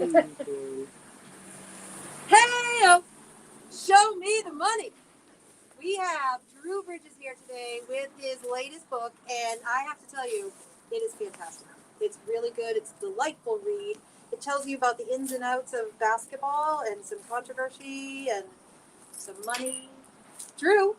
Hey, show me the money. We have Drew Bridges here today with his latest book, and I have to tell you, it is fantastic. It's really good. It's a delightful read. It tells you about the ins and outs of basketball and some controversy and some money. Drew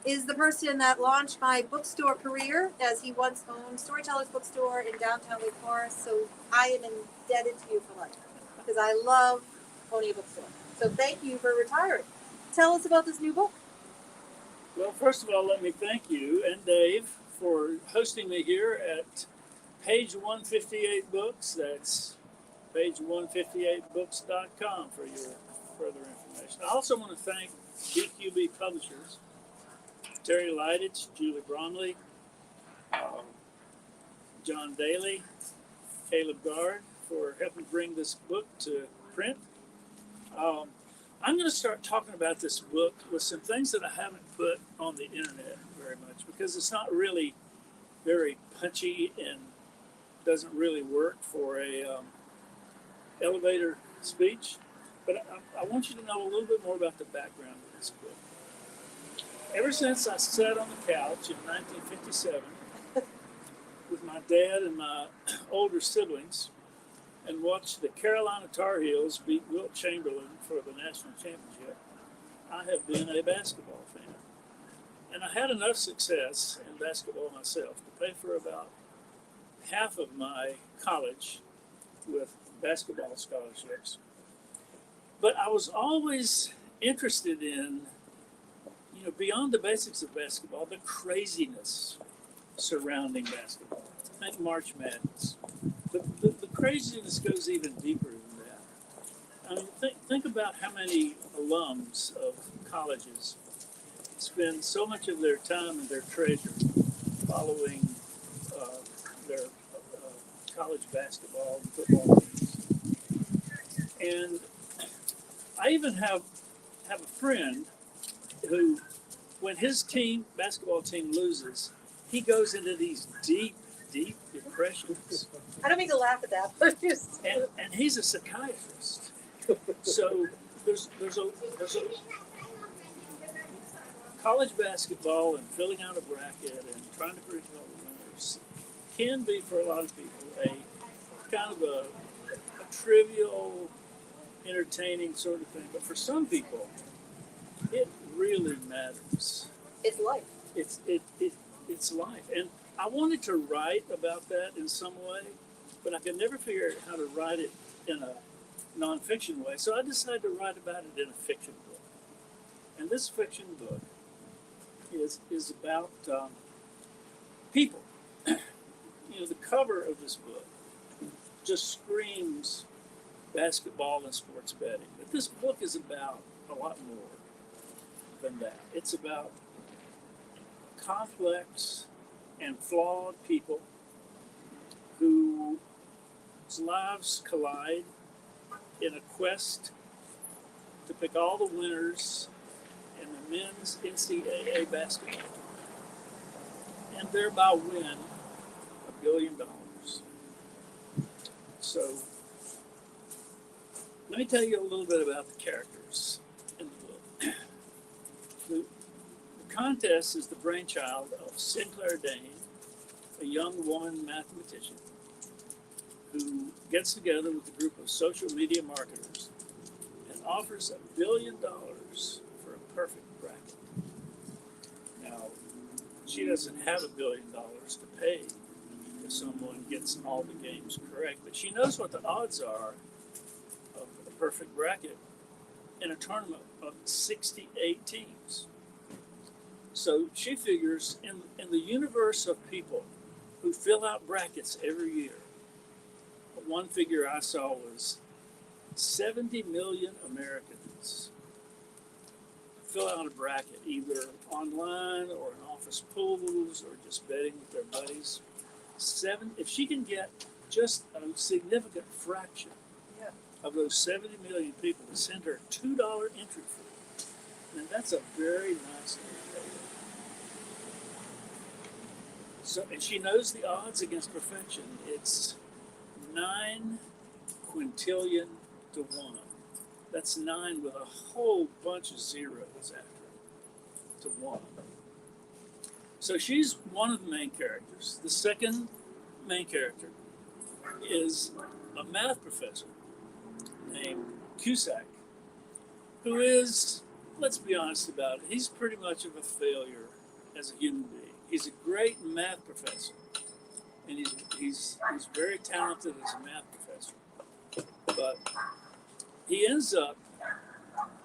is the person that launched my bookstore career, as he once owned Storyteller's Bookstore in downtown Lake Forest. So I am indebted to you for life because I love owning a bookstore. So thank you for retiring. Tell us about this new book. Well, first of all, let me thank you and Dave for hosting me here at page 158 Books. That's page158books.com for your further information. I also want to thank BQB Publishers, Terry Leidich, Julie Bromley, John Daly, Caleb Gard for helping bring this book to print. I'm going to start talking about this book with some things that I haven't put on the internet very much because it's not really very punchy and doesn't really work for a elevator speech. But I want you to know a little bit more about the background of this book. Ever since I sat on the couch in 1957 with my dad and my older siblings and watched the Carolina Tar Heels beat Wilt Chamberlain for the national championship, I have been a basketball fan. And I had enough success in basketball myself to pay for about half of my college with basketball scholarships. But I was always interested in, beyond the basics of basketball, the craziness surrounding basketball. Think March Madness. The craziness goes even deeper than that. I mean, think about how many alums of colleges spend so much of their time and their treasure following their college basketball and football teams. And I even have a friend who, when his basketball team loses, he goes into these deep depressions. I don't mean to laugh at that, but and he's a psychiatrist. So there's a college basketball and filling out a bracket and trying to predict all the winners can be for a lot of people a kind of a trivial, entertaining sort of thing. But for some people, it really matters. It's life. It's life. And I wanted to write about that in some way, but I could never figure out how to write it in a nonfiction way. So I decided to write about it in a fiction book. And this fiction book is about people. The cover of this book just screams basketball and sports betting. But this book is about a lot more than that. It's about complex and flawed people whose lives collide in a quest to pick all the winners in the men's NCAA basketball and thereby win $1 billion. So let me tell you a little bit about the characters in the book. The contest is the brainchild of Sinclair Dane, a young woman mathematician who gets together with a group of social media marketers and offers $1 billion for a perfect bracket. Now, she doesn't have $1 billion to pay if someone gets all the games correct, but she knows what the odds are of a perfect bracket in a tournament of 68 teams. So she figures in the universe of people who fill out brackets every year, one figure I saw was 70 million Americans fill out a bracket, either online or in office pools or just betting with their buddies. If she can get just a significant fraction of those 70 million people to send her a $2 entry fee, then that's a very nice little payday. So, and she knows the odds against perfection. It's 9 quintillion to 1. That's 9 with a whole bunch of zeros after it, to 1. So she's one of the main characters. The second main character is a math professor named Cusack, who is, let's be honest about it, he's pretty much of a failure as a human being. He's a great math professor, and he's very talented as a math professor. But he ends up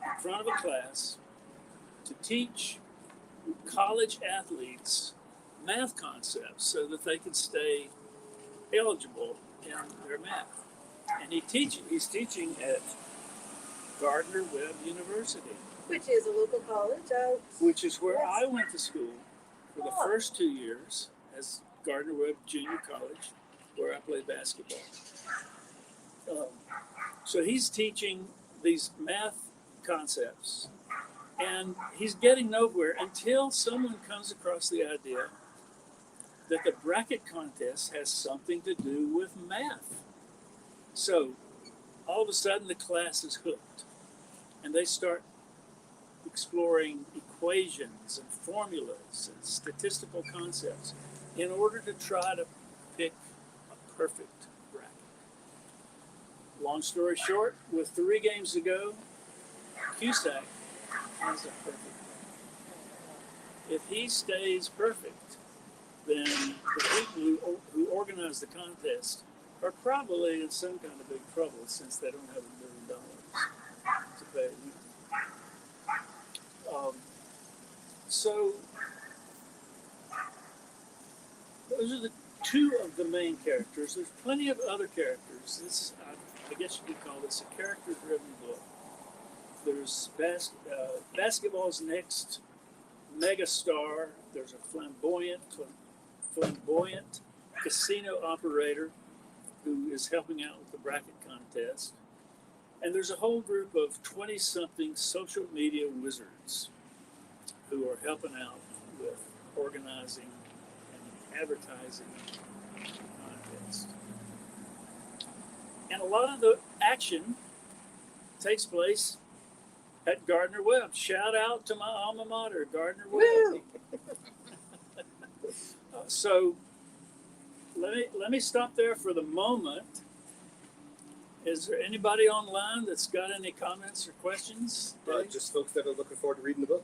in front of a class to teach college athletes math concepts so that they can stay eligible in their math. And he's teaching at Gardner-Webb University, Which is a local college. which is where Yes. I went to school for the first 2 years as Gardner-Webb Junior College, where I played basketball. So he's teaching these math concepts, and he's getting nowhere until someone comes across the idea that the bracket contest has something to do with math. So all of a sudden the class is hooked, and they start exploring equations and formulas and statistical concepts in order to try to pick a perfect bracket. Long story short, with 3 games to go, Cusack has a perfect bracket. If he stays perfect, then the people who organize the contest are probably in some kind of big trouble, since they don't have $1 million to pay. So those are the 2 of the main characters. There's plenty of other characters. This, I guess you could call this a character-driven book. There's basketball's next megastar. There's a flamboyant casino operator who is helping out with the bracket contest. And there's a whole group of 20-something social media wizards who are helping out with organizing and advertising the contest. And a lot of the action takes place at Gardner-Webb. Shout out to my alma mater, Gardner-Webb. So let me stop there for the moment. Is there anybody online that's got any comments or questions? Just folks that are looking forward to reading the book.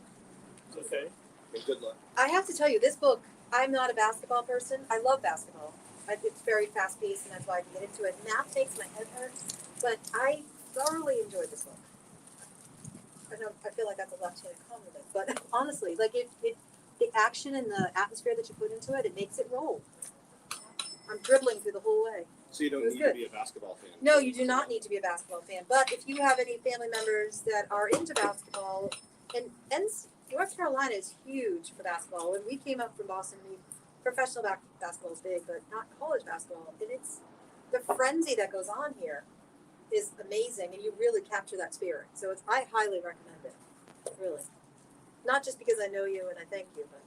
Okay. And good luck. I have to tell you, this book, I'm not a basketball person. I love basketball. It's very fast-paced, and that's why I can get into it. Math makes my head hurt, but I thoroughly enjoyed this book. I feel like that's a left-handed compliment, but honestly, like the action and the atmosphere that you put into it, it makes it roll. I'm dribbling through the whole way. So you don't It was need good. to be a basketball fan. No, you do not need to be a basketball fan. But if you have any family members that are into basketball, and North Carolina is huge for basketball. When we came up from Boston, professional basketball is big, but not college basketball. And it's the frenzy that goes on here is amazing, and you really capture that spirit. So I highly recommend it. Really, not just because I know you and I thank you, but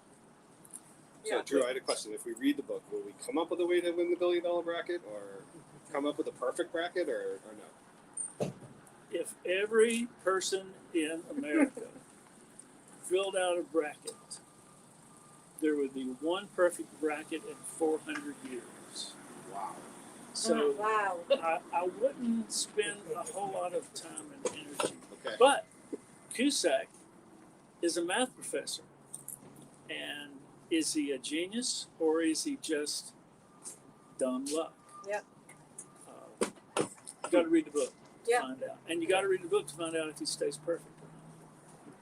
So Drew, I had a question. If we read the book, will we come up with a way to win the $1 billion bracket, or come up with a perfect bracket, or no? If every person in America filled out a bracket, there would be one perfect bracket in 400 years. Wow. So wow. I wouldn't spend a whole lot of time and energy. Okay. But Cusack is a math professor. And is he a genius, or is he just dumb luck? Yep. You got to read the book to Yep. find out. And you got to read the book to find out if he stays perfect or not.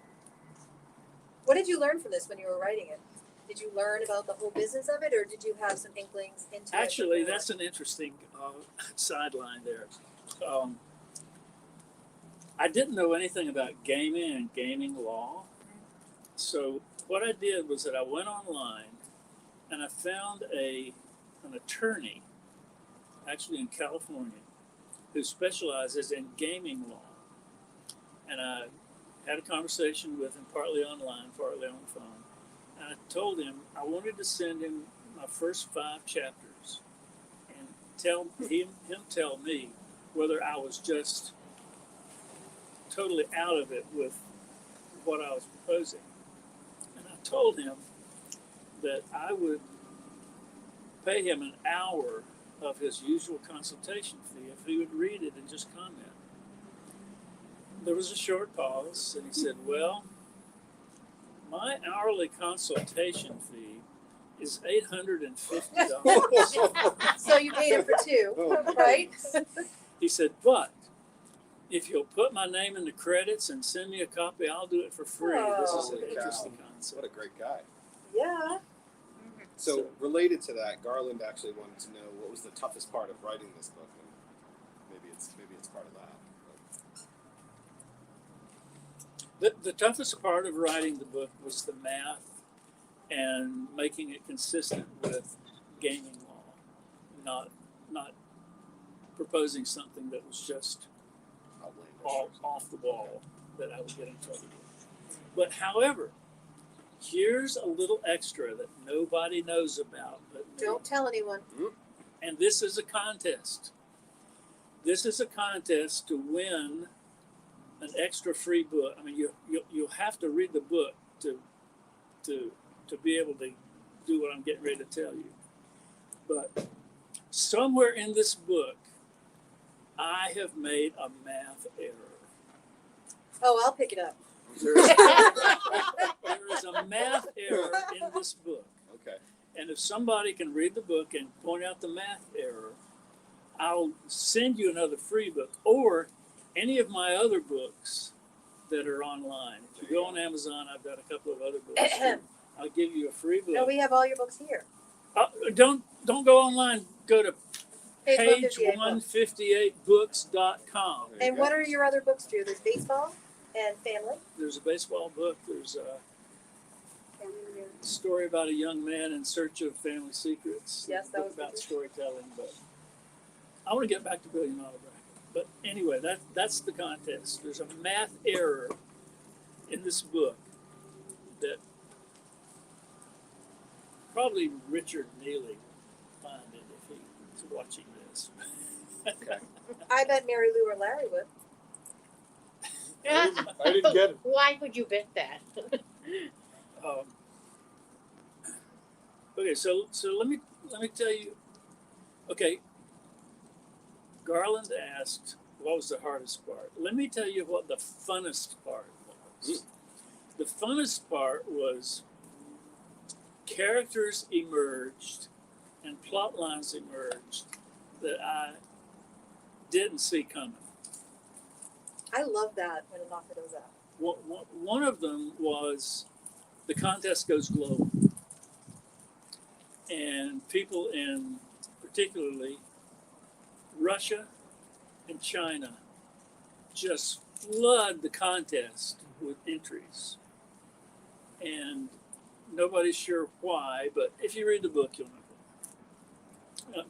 What did you learn from this when you were writing it? Did you learn about the whole business of it, or did you have some inklings into it? Actually, that's an interesting sideline there. I didn't know anything about gaming and gaming law. So what I did was that I went online and I found an attorney, actually in California, who specializes in gaming law. And I had a conversation with him, partly online, partly on the phone. And I told him I wanted to send him my first 5 chapters and tell me whether I was just totally out of it with what I was proposing. And I told him that I would pay him an hour of his usual consultation fee if he would read it and just comment. There was a short pause, and he said, well, my hourly consultation fee is $850. So you paid him for two, right? He said, but if you'll put my name in the credits and send me a copy, I'll do it for free. This is an Holy interesting cow. concept. What a great guy. Yeah. So related to that, Garland actually wanted to know what was the toughest part of writing this book, and maybe it's part of that. The toughest part of writing the book was the math and making it consistent with gaming law, not proposing something that was just off the wall that I would get in trouble with. But however, here's a little extra that nobody knows about but me. Don't tell anyone. And this is a contest. This is a contest to win an extra free book. I mean, you'll have to read the book to be able to do what I'm getting ready to tell you. But somewhere in this book, I have made a math error. Oh, I'll pick it up. There is a math error in this book. Okay. And if somebody can read the book and point out the math error, I'll send you another free book or any of my other books that are online. If you go on Amazon, I've got a couple of other books. I'll give you a free book. No, we have all your books here. Don't go online. Go to Page 158books.com. And what are your other books, Drew? There's baseball and family. There's a baseball book. There's a story about a young man in search of family secrets. Yes, that was about good. storytelling. But I want to get back to $1 Billion Bracket. But anyway, that's the contest. There's a math error in this book that probably Richard Neely would find it if he was watching this. Okay. I bet Mary Lou or Larry would. I didn't get it. Why would you bet that? Okay, so let me tell you. Okay, Garland asked, "What was the hardest part?" Let me tell you what the funnest part was. The funnest part was characters emerged and plot lines emerged that I didn't see coming. I love that when an author does that. One of them was the contest goes global. And people in particularly Russia and China just flood the contest with entries. And nobody's sure why, but if you read the book, you'll know.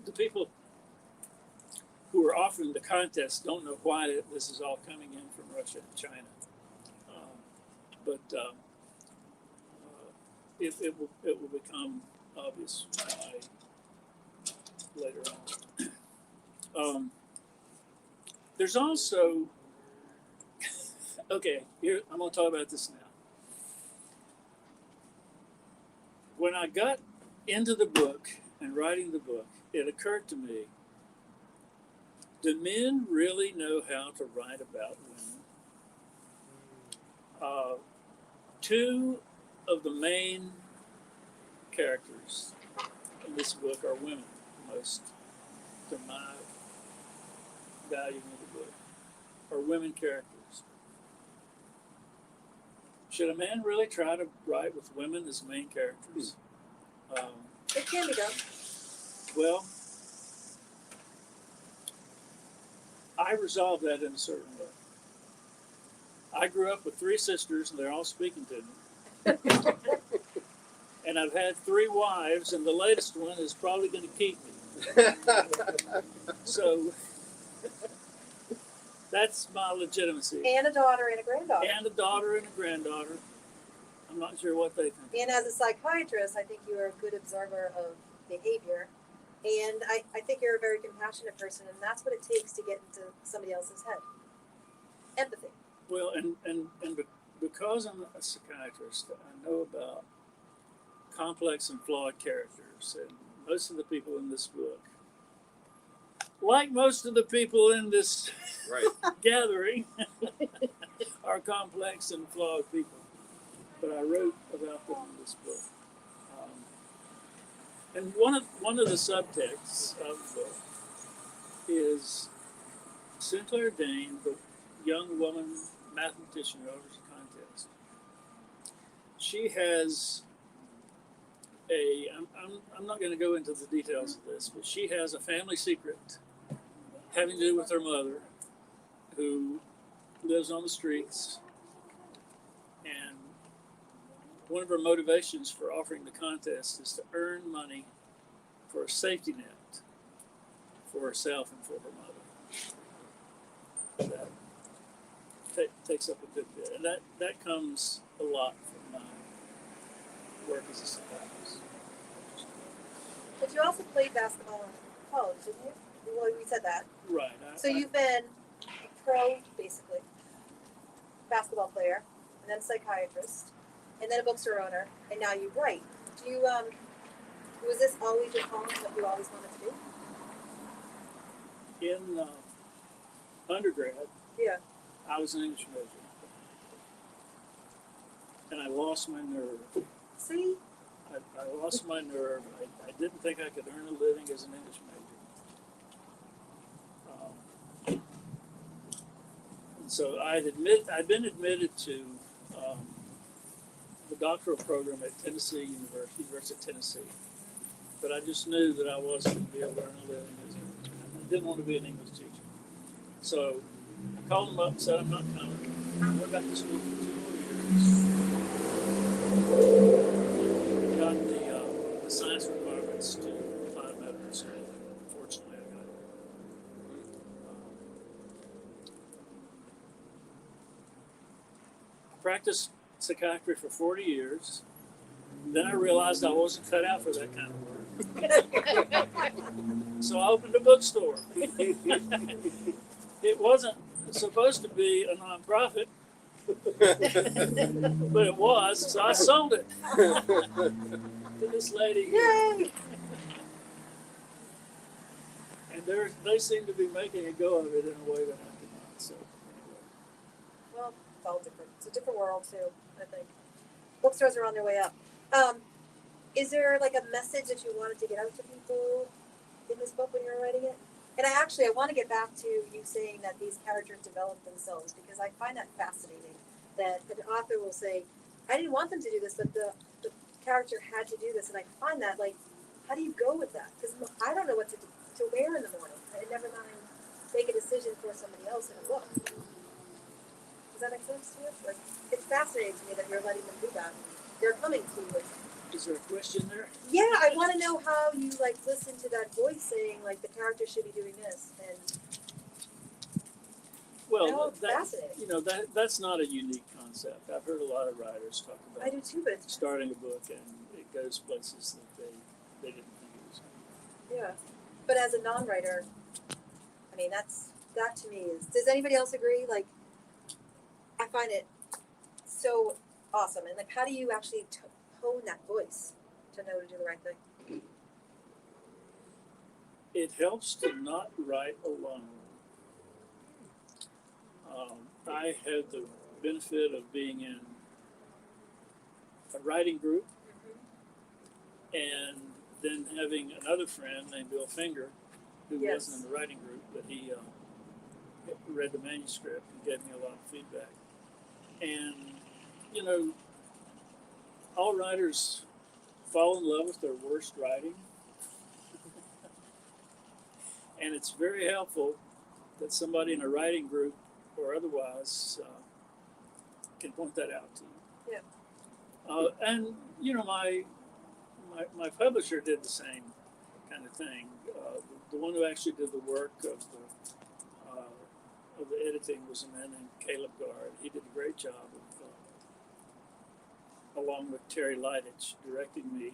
The people who are offering the contest don't know why this is all coming in from Russia and China. It will become obvious later on. There's also, okay, here, I'm going to talk about this now. When I got into the book and writing the book, it occurred to me, do men really know how to write about women? Two of the main characters in this book are women, most to my valuing of the book, are women characters. Should a man really try to write with women as main characters? It can be done. Well, I resolved that in a certain way. I grew up with 3 sisters, and they're all speaking to me. And I've had 3 wives, and the latest one is probably going to keep me. So that's my legitimacy. And a daughter and a granddaughter. And a daughter and a granddaughter. I'm not sure what they think. And as a psychiatrist, I think you are a good observer of behavior And I think you're a very compassionate person, and that's what it takes to get into somebody else's head. Empathy. Well, because I'm a psychiatrist, I know about complex and flawed characters, and most of the people in this book, like most of the people in this Right. gathering, are complex and flawed people. But I wrote about them in this book. And one of the subtexts of the book is Sinclair Dane, the young woman mathematician who enters a contest. She has I'm not going to go into the details of this, but she has a family secret having to do with her mother, who lives on the streets. And one of her motivations for offering the contest is to earn money for a safety net for herself and for her mother. That takes up a good bit, and that comes a lot from my work as a psychiatrist. But you also played basketball in college, didn't you? Well, we said that. Right. So you've been a pro, basically, basketball player, and then a psychiatrist, and then a bookstore owner, and now you write. Do you was this always your calling, what you always wanted to do? In undergrad, Yeah. I was an English major, and I lost my nerve. See? I lost my nerve. I didn't think I could earn a living as an English major. And so I'd been admitted to the doctoral program at University of Tennessee. But I just knew that I wasn't going to be able to earn a living as an English major. I didn't want to be an English teacher. So I called them up and said, I'm not coming. I went back to school for 2 more years. Got the science requirements to apply to medical school. Fortunately, I got it. I practiced psychiatry for 40 years. Then I realized I wasn't cut out for that kind of work. So I opened a bookstore. It wasn't supposed to be a nonprofit, but it was, so I sold it to this lady. Yay! And they seem to be making a go of it in a way that I cannot. So anyway. Well, it's all different. It's a different world, too, I think. Bookstores are on their way up. Is there like a message that you wanted to get out to people in this book when you were writing it? And I want to get back to you saying that these characters develop themselves, because I find that fascinating, that an author will say, I didn't want them to do this, but the character had to do this. And I find that, like, how do you go with that? Because I don't know what to wear in the morning. I never mind make a decision for somebody else in a book. Does that make sense to you? Like, it's fascinating to me that you're letting them do that. They're coming to you. Is there a question there? Yeah, I want to know how you like listen to that voice saying like the character should be doing this, and Well, it's fascinating. That's not a unique concept. I've heard a lot of writers talk I about do too, but it's, starting a book and it goes places that they didn't think it was going. yeah. But as a non-writer, I mean that to me is. Does anybody else agree? Like, I find it so awesome, and like, how do you actually hone that voice to know to do the right thing? It helps to not write alone. I had the benefit of being in a writing group, and then having another friend named Bill Finger, who Yes. wasn't in the writing group, but he read the manuscript and gave me a lot of feedback. And, all writers fall in love with their worst writing. And it's very helpful that somebody in a writing group or otherwise can point that out to you. Yeah. And my publisher did the same kind of thing. The one who actually did the work of the editing was a man named Caleb Gard. He did a great job along with Terry Lightich, directing me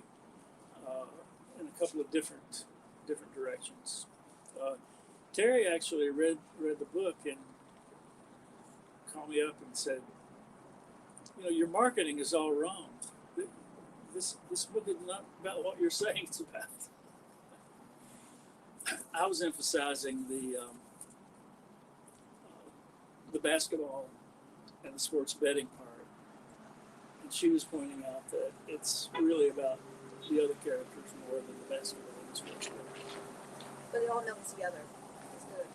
in a couple of different different directions. Terry actually read the book and called me up and said, your marketing is all wrong. This book is not about what you're saying it's about. I was emphasizing the basketball and the sports betting part, and she was pointing out that it's really about the other characters more than the basketball and the sports betting. But it all melts together. It's good.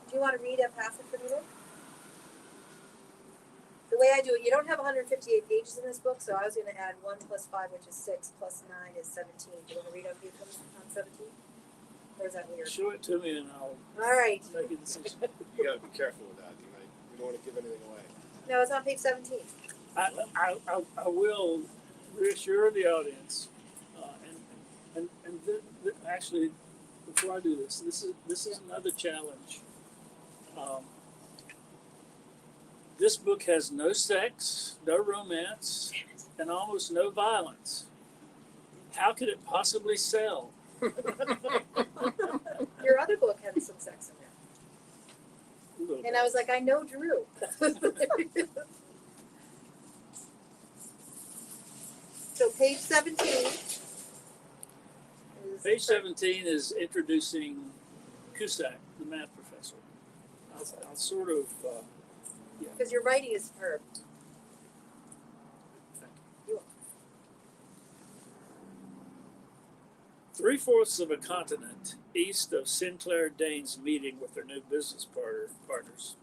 Do you want to read a passage from the book? The way I do it, you don't have 158 pages in this book, so I was going to add 1 plus 5, which is 6, plus 9 is 17. Do you want to read on 17? Or is that weird? Show it to me and I'll All right. make a decision. You got to be careful with that. You don't want to give anything away. No, it's on page 17. I will reassure the audience, actually, before I do this is another challenge. This book has no sex, no romance, and almost no violence. How could it possibly sell? Your other book had some sex in there. A little And bit. I was like, I know Drew. So page 17. Page 17 is introducing Cusack, the math professor. I'll sort of, Because your writing is superb. Three-fourths of a continent east of Sinclair Dane's meeting with their new business partners,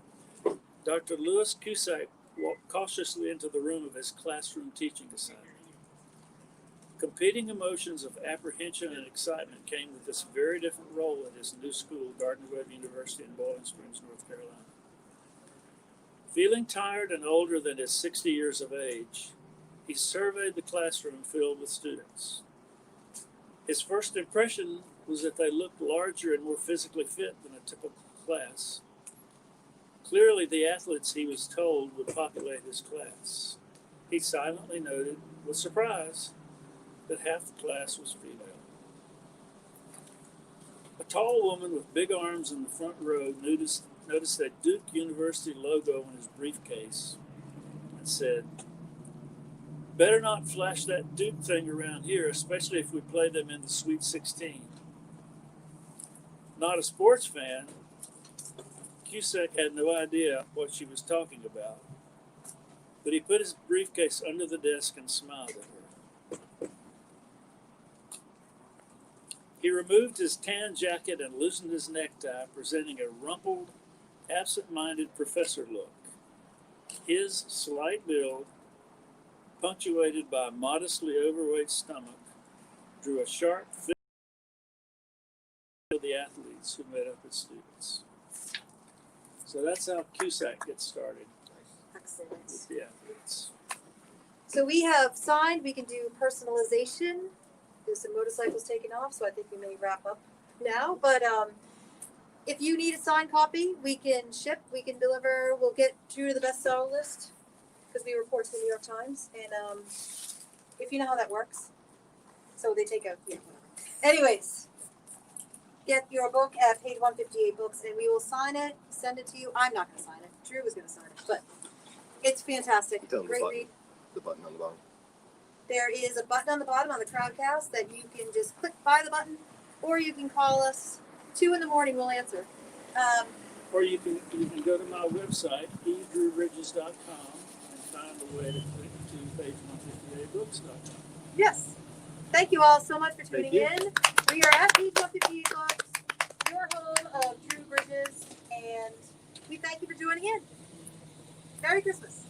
Dr. Lewis Cusack walked cautiously into the room of his classroom teaching assignment. Competing emotions of apprehension and excitement came with this very different role at his new school, Gardner-Webb University in Boiling Springs, North Carolina. Feeling tired and older than his 60 years of age, he surveyed the classroom filled with students. His first impression was that they looked larger and more physically fit than a typical class. Clearly, the athletes he was told would populate his class. He silently noted, with surprise, that half the class was female. A tall woman with big arms in the front row noticed that Duke University logo on his briefcase and said, "Better not flash that Duke thing around here, especially if we play them in the Sweet 16. Not a sports fan, Cusack had no idea what she was talking about, but he put his briefcase under the desk and smiled at her. He removed his tan jacket and loosened his necktie, presenting a rumpled, absent-minded professor look. His slight build, punctuated by a modestly overweight stomach, drew a sharp fist of the athletes who made up his students. So that's how Cusack gets started Excellent. with the athletes. So we have signed. We can do personalization. There's some motorcycles taking off, so I think we may wrap up now. But if you need a signed copy, we can ship, we can deliver. We'll get Drew to the bestseller list because we report to the New York Times. And if you know how that works, so they take a whatever. Anyways, get your book at page 158 books, and we will sign it, send it to you. I'm not going to sign it. Drew is going to sign it, but it's fantastic. Tell them Great the read. The button on the bottom. There is a button on the bottom on the Crowdcast that you can just click by the button, or you can call us 2 a.m. We'll answer. Or you can go to my website, edrewbridges.com, and find a way to click to page 158books.com. Yes. Thank you all so much for tuning Thank you. in. We are at page 158 Books, your home of Drew Bridges, and we thank you for joining in. Merry Christmas.